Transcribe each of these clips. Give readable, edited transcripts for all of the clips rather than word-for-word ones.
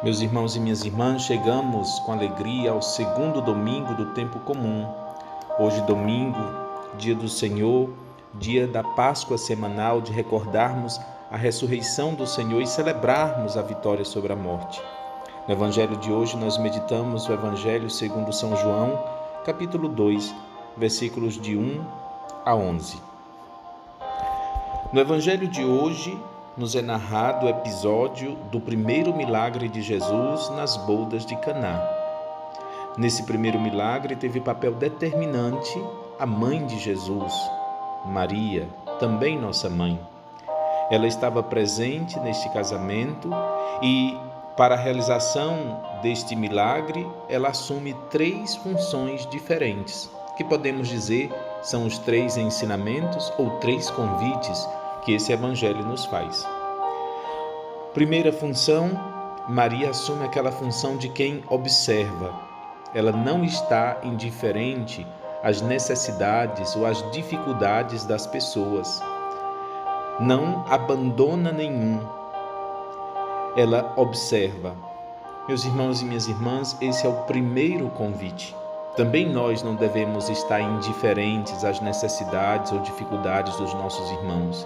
Meus irmãos e minhas irmãs, chegamos com alegria ao segundo domingo do tempo comum. Hoje, domingo, dia do Senhor, dia da Páscoa semanal, de recordarmos a ressurreição do Senhor e celebrarmos a vitória sobre a morte. No Evangelho de hoje, nós meditamos o Evangelho segundo São João, capítulo 2, versículos de 1 a 11. No Evangelho de hoje, nos é narrado o episódio do primeiro milagre de Jesus nas bodas de Caná. Nesse primeiro milagre teve papel determinante a mãe de Jesus, Maria, também nossa mãe. Ela estava presente neste casamento e, para a realização deste milagre, ela assume 3 funções diferentes, que podemos dizer são os 3 ensinamentos ou 3 convites que esse evangelho nos faz. Primeira função, Maria assume aquela função de quem observa. Ela não está indiferente às necessidades ou às dificuldades das pessoas. Não abandona nenhum. Ela observa. Meus irmãos e minhas irmãs, esse é o primeiro convite. Também nós não devemos estar indiferentes às necessidades ou dificuldades dos nossos irmãos.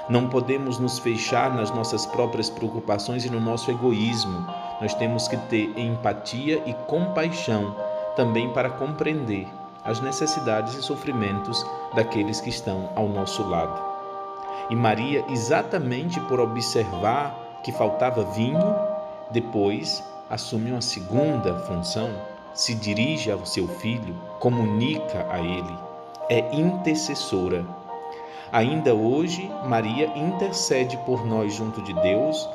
Não podemos nos fechar nas nossas próprias preocupações e no nosso egoísmo. Nós temos que ter empatia e compaixão também para compreender as necessidades e sofrimentos daqueles que estão ao nosso lado. E Maria, exatamente por observar que faltava vinho, depois assume uma segunda função, se dirige ao seu filho, comunica a ele, é intercessora. Ainda hoje, Maria intercede por nós junto de Deus,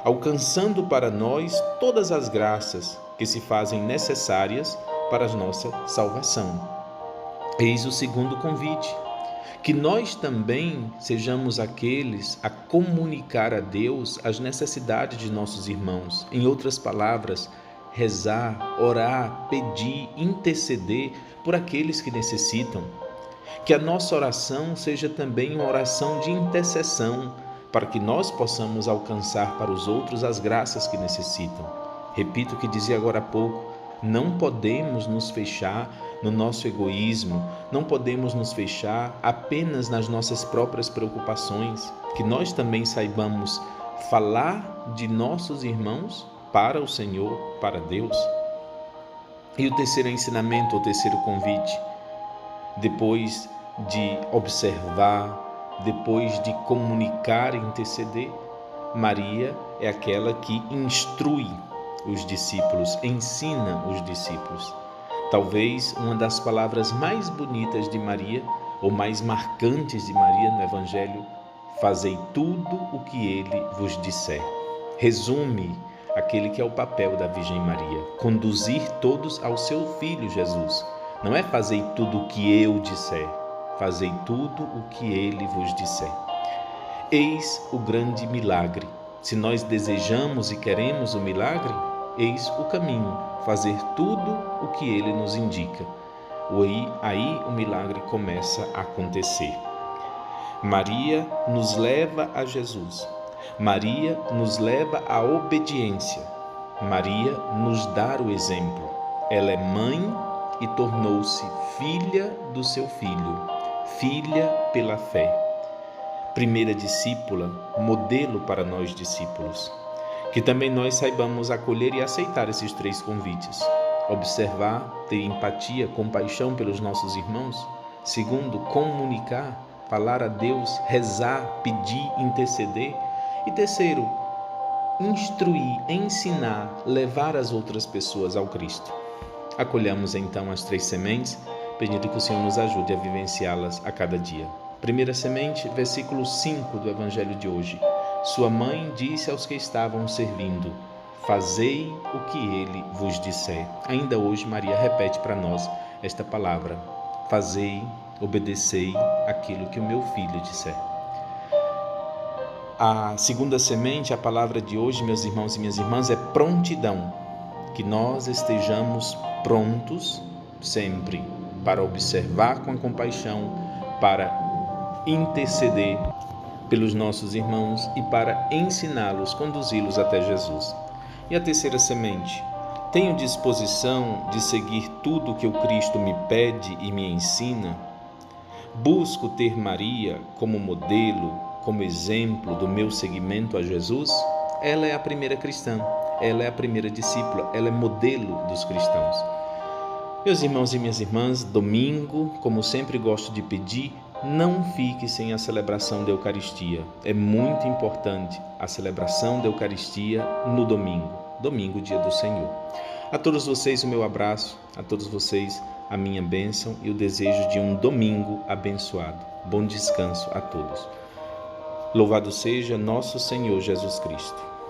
alcançando para nós todas as graças que se fazem necessárias para a nossa salvação. Eis o segundo convite, que nós também sejamos aqueles a comunicar a Deus as necessidades de nossos irmãos. Em outras palavras, rezar, orar, pedir, interceder por aqueles que necessitam. Que a nossa oração seja também uma oração de intercessão, para que nós possamos alcançar para os outros as graças que necessitam. Repito o que dizia agora há pouco, não podemos nos fechar no nosso egoísmo, não podemos nos fechar apenas nas nossas próprias preocupações, que nós também saibamos falar de nossos irmãos para o Senhor, para Deus. E o terceiro ensinamento, o terceiro convite, depois de observar, depois de comunicar e interceder, Maria é aquela que instrui os discípulos, ensina os discípulos. Talvez uma das palavras mais bonitas de Maria, ou mais marcantes de Maria no Evangelho, fazei tudo o que ele vos disser. Resume aquele que é o papel da Virgem Maria, conduzir todos ao seu Filho Jesus. Não é fazer tudo o que eu disser, fazei tudo o que ele vos disser. Eis o grande milagre. Se nós desejamos e queremos o milagre, eis o caminho, fazer tudo o que ele nos indica. Aí o milagre começa a acontecer. Maria nos leva a Jesus. Maria nos leva à obediência. Maria nos dá o exemplo. Ela é mãe e tornou-se filha do seu filho, filha pela fé. Primeira discípula, modelo para nós discípulos. Que também nós saibamos acolher e aceitar esses 3 convites. Observar, ter empatia, compaixão pelos nossos irmãos. Segundo, comunicar, falar a Deus, rezar, pedir, interceder. E terceiro, instruir, ensinar, levar as outras pessoas ao Cristo. Acolhamos então as 3 sementes, pedindo que o Senhor nos ajude a vivenciá-las a cada dia. Primeira semente, versículo 5 do Evangelho de hoje. Sua mãe disse aos que estavam servindo, fazei o que ele vos disser. Ainda hoje Maria repete para nós esta palavra, fazei, obedecei aquilo que o meu filho disser. A segunda semente, a palavra de hoje, meus irmãos e minhas irmãs, é prontidão. Que nós estejamos prontos sempre para observar com compaixão, para interceder pelos nossos irmãos e para ensiná-los, conduzi-los até Jesus. E a terceira semente: tenho disposição de seguir tudo o que o Cristo me pede e me ensina? Busco ter Maria como modelo, como exemplo do meu seguimento a Jesus? Ela é a primeira cristã, ela é a primeira discípula, ela é modelo dos cristãos. Meus irmãos e minhas irmãs, domingo, como sempre gosto de pedir, não fique sem a celebração da Eucaristia. É muito importante a celebração da Eucaristia no domingo, domingo, dia do Senhor. A todos vocês o meu abraço, a todos vocês a minha bênção e o desejo de um domingo abençoado. Bom descanso a todos. Louvado seja nosso Senhor Jesus Cristo.